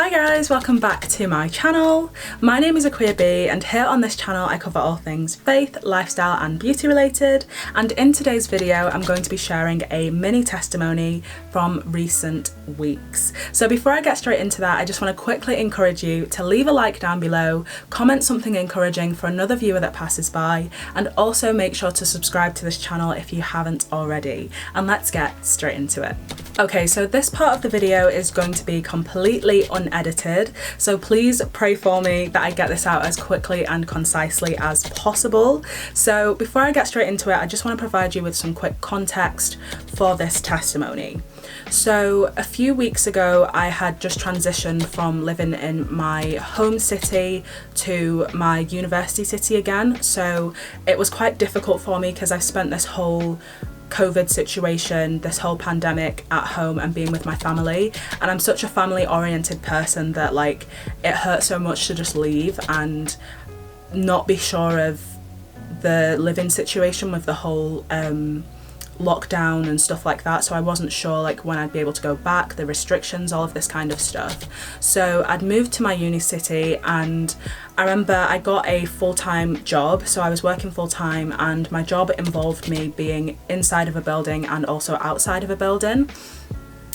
Hi guys, welcome back to my channel. My name is Akua and here on this channel I cover all things faith, lifestyle and beauty related, and in today's video I'm going to be sharing a mini testimony from recent weeks. So before I get straight into that, I just want to quickly encourage you to leave a like down below, comment something encouraging for another viewer that passes by, and also make sure to subscribe to this channel if you haven't already. And let's get straight into it. Okay, so this part of the video is going to be completely unedited, so please pray for me that I get this out as quickly and concisely as possible. So before I get straight into it, I just want to provide you with some quick context for this testimony. So a few weeks ago, I had just transitioned from living in my home city to my university city again. So it was quite difficult for me because I've spent this whole COVID situation, this whole pandemic at home and being with my family, and I'm such a family oriented person that like it hurts so much to just leave and not be sure of the living situation with the whole lockdown and stuff like that. So I wasn't sure like when I'd be able to go back, the restrictions, all of this kind of stuff. So I'd moved to my uni city and I remember I got a full-time job, so I was working full-time and my job involved me being inside of a building and also outside of a building.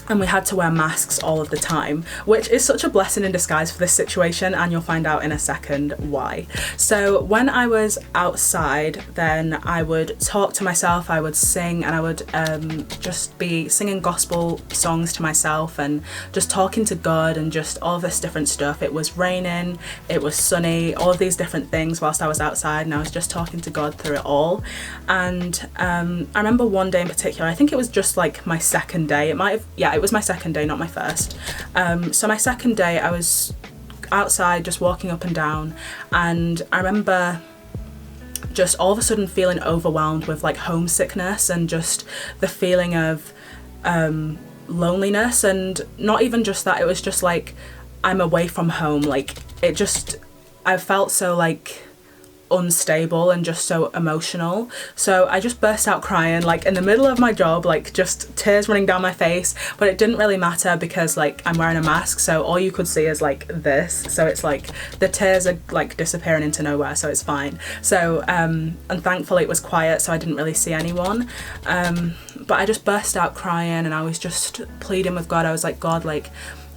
And we had to wear masks all of the time, which is such a blessing in disguise for this situation, and you'll find out in a second why. So when I was outside, then I would talk to myself, I would sing, and I would just be singing gospel songs to myself and just talking to God and just all of this different stuff. It was raining, it was sunny, all of these different things whilst I was outside, and I was just talking to God through it all. And I remember one day in particular, I think it was just like my second day, it was my second day, not my first. So my second day I was outside just walking up and down, and I remember just all of a sudden feeling overwhelmed with like homesickness and just the feeling of loneliness, and not even just that, it was just like I'm away from home. Like I felt so like unstable and just so emotional. So I just burst out crying like in the middle of my job, like just tears running down my face, but it didn't really matter because like I'm wearing a mask, so all you could see is like this, so it's like the tears are like disappearing into nowhere, so it's fine. So and thankfully it was quiet, so I didn't really see anyone, but I just burst out crying and I was just pleading with God. I was like, God, like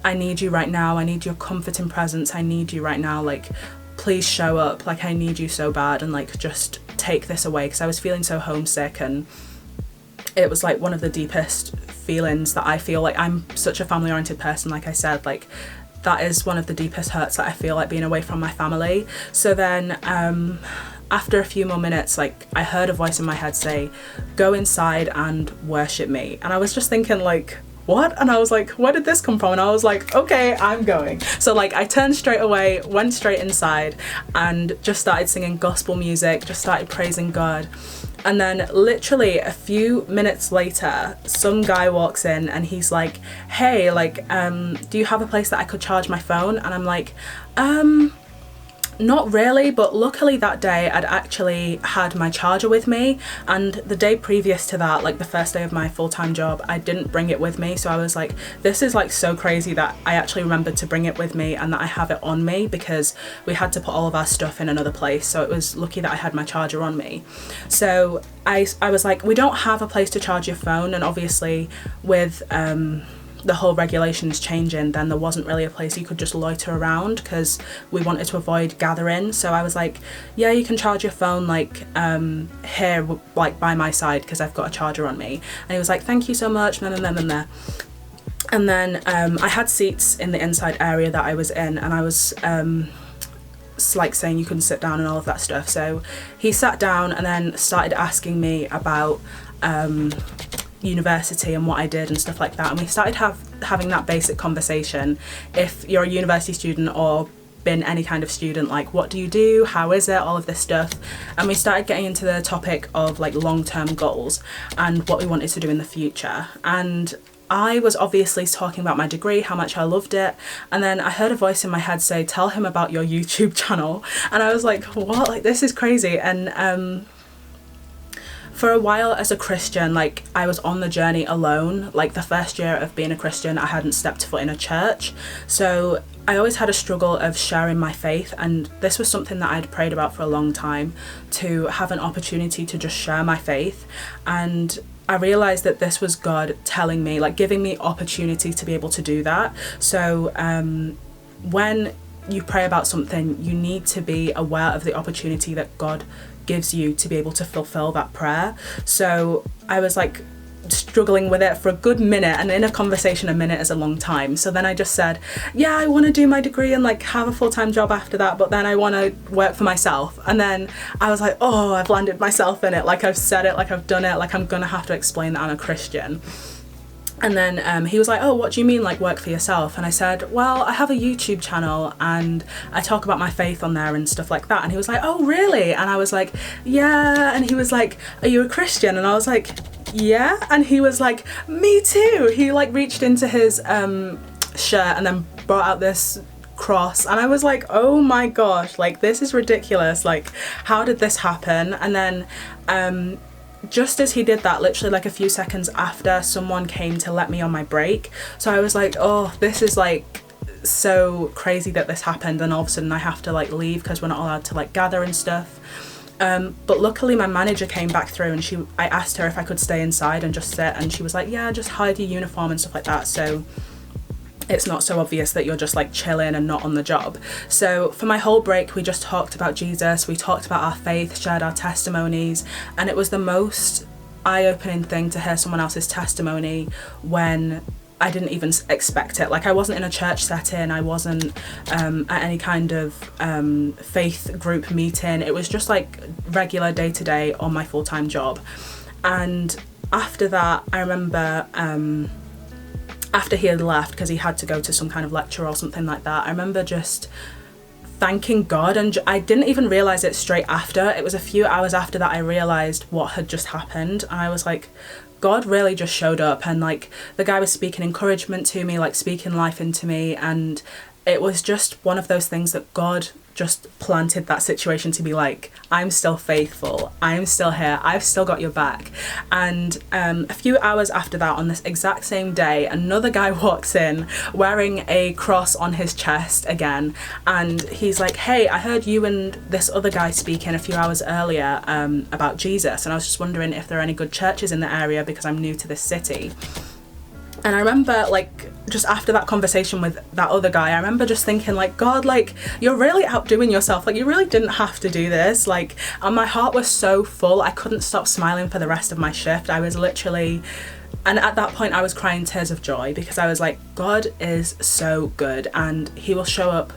I need you right now, I need your comforting presence, I need you right now, like please show up, like I need you so bad, and like just take this away, because I was feeling so homesick, and it was like one of the deepest feelings that I feel. Like I'm such a family oriented person, like I said, like that is one of the deepest hurts that I feel, like being away from my family. So then after a few more minutes, like I heard a voice in my head say, go inside and worship me. And I was just thinking like, what? And I was like, where did this come from? And I was like, okay, I'm going. So like I turned straight away, went straight inside and just started singing gospel music, just started praising God. And then literally a few minutes later, some guy walks in and he's like, hey, like, do you have a place that I could charge my phone? And I'm like, not really, but luckily that day I'd actually had my charger with me, and the day previous to that, like the first day of my full-time job, I didn't bring it with me. So I was like, this is like so crazy that I actually remembered to bring it with me and that I have it on me, because we had to put all of our stuff in another place, so it was lucky that I had my charger on me. So I was like, we don't have a place to charge your phone, and obviously with the whole regulations changing, then there wasn't really a place you could just loiter around, because we wanted to avoid gathering. So I was like, yeah, you can charge your phone like here, like by my side, because I've got a charger on me. And he was like, thank you so much, and then I had seats in the inside area that I was in, and I was like saying you couldn't sit down and all of that stuff. So he sat down and then started asking me about university and what I did and stuff like that, and we started having that basic conversation. If you're a university student or been any kind of student, like what do you do, how is it, all of this stuff. And we started getting into the topic of like long-term goals and what we wanted to do in the future. And I was obviously talking about my degree, how much I loved it, and then I heard a voice in my head say, tell him about your YouTube channel. And I was like, what, like this is crazy. And for a while as a Christian, like I was on the journey alone. Like the first year of being a Christian, I hadn't stepped foot in a church. So I always had a struggle of sharing my faith, and this was something that I'd prayed about for a long time, to have an opportunity to just share my faith. And I realized that this was God telling me, like giving me opportunity to be able to do that. So when you pray about something, you need to be aware of the opportunity that God gives you to be able to fulfill that prayer. So I was like struggling with it for a good minute, and in a conversation, a minute is a long time. So then I just said, yeah, I want to do my degree and like have a full-time job after that, but then I want to work for myself. And then I was like, oh, I've landed myself in it, like I've said it, like I've done it, like I'm gonna have to explain that I'm a Christian. And then he was like, oh, what do you mean, like work for yourself? And I said, well, I have a YouTube channel and I talk about my faith on there and stuff like that. And he was like, oh, really? And I was like, yeah. And he was like, are you a Christian? And I was like, yeah. And he was like, me too. He like reached into his shirt and then brought out this cross, and I was like, oh my gosh, like this is ridiculous. Like, how did this happen? And then just as he did that, literally like a few seconds after, someone came to let me on my break. So I was like, oh, this is like so crazy that this happened, and all of a sudden I have to like leave because we're not allowed to like gather and stuff. But luckily my manager came back through, and I asked her if I could stay inside and just sit, and she was like, yeah, just hide your uniform and stuff like that, so it's not so obvious that you're just like chilling and not on the job. So for my whole break, we just talked about Jesus, we talked about our faith, shared our testimonies, and it was the most eye-opening thing to hear someone else's testimony when I didn't even expect it. Like, I wasn't in a church setting, I wasn't at any kind of faith group meeting. It was just like regular day-to-day on my full-time job. And after that, I remember after he had left, because he had to go to some kind of lecture or something like that, I remember just thanking God, and I didn't even realise it straight after. It was a few hours after that I realised what had just happened, and I was like, God really just showed up, and like the guy was speaking encouragement to me, like speaking life into me, and it was just one of those things that God just planted that situation to be like, I'm still faithful, I'm still here, I've still got your back. And a few hours after that, on this exact same day, another guy walks in wearing a cross on his chest again, and he's like, hey, I heard you and this other guy speaking a few hours earlier about Jesus, and I was just wondering if there are any good churches in the area because I'm new to this city. And I remember, like, just after that conversation with that other guy, I remember just thinking, like, God, like, you're really outdoing yourself. Like, you really didn't have to do this. Like, and my heart was so full, I couldn't stop smiling for the rest of my shift. I was literally, and at that point I was crying tears of joy, because I was like, God is so good, and he will show up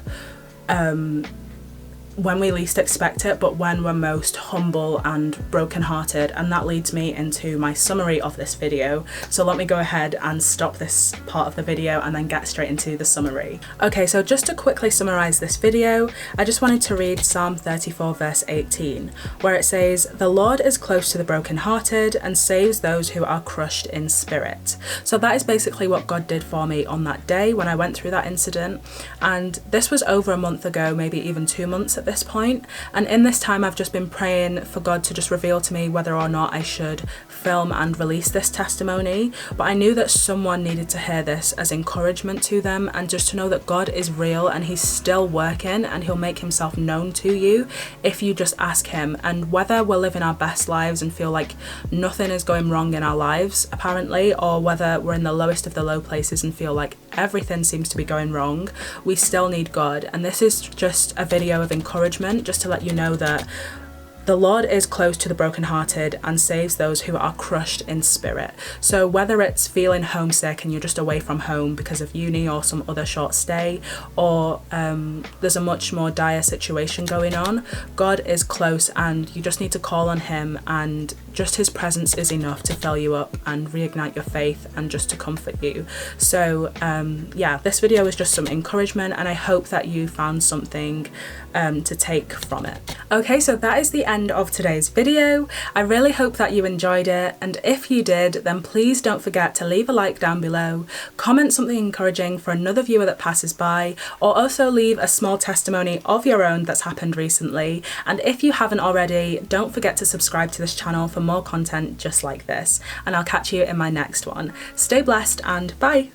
when we least expect it, but when we're most humble and brokenhearted. And that leads me into my summary of this video. So let me go ahead and stop this part of the video and then get straight into the summary. Okay, so just to quickly summarize this video, I just wanted to read Psalm 34 verse 18, where it says, the Lord is close to the brokenhearted and saves those who are crushed in spirit. So that is basically what God did for me on that day when I went through that incident. And this was over a month ago, maybe even 2 months at this point. And in this time I've just been praying for God to just reveal to me whether or not I should film and release this testimony. But I knew that someone needed to hear this as encouragement to them, and just to know that God is real and he's still working, and he'll make himself known to you if you just ask him. And whether we're living our best lives and feel like nothing is going wrong in our lives apparently, or whether we're in the lowest of the low places and feel like everything seems to be going wrong, we still need God. And this is just a video of encouragement, just to let you know that the Lord is close to the brokenhearted and saves those who are crushed in spirit. So whether it's feeling homesick and you're just away from home because of uni or some other short stay, or there's a much more dire situation going on, God is close, and you just need to call on him, and just his presence is enough to fill you up and reignite your faith and just to comfort you. So yeah, this video is just some encouragement, and I hope that you found something to take from it. Okay, so that is the end of today's video. I really hope that you enjoyed it, and if you did, then please don't forget to leave a like down below, comment something encouraging for another viewer that passes by, or also leave a small testimony of your own that's happened recently. And if you haven't already, don't forget to subscribe to this channel for more content just like this, and I'll catch you in my next one. Stay blessed and bye!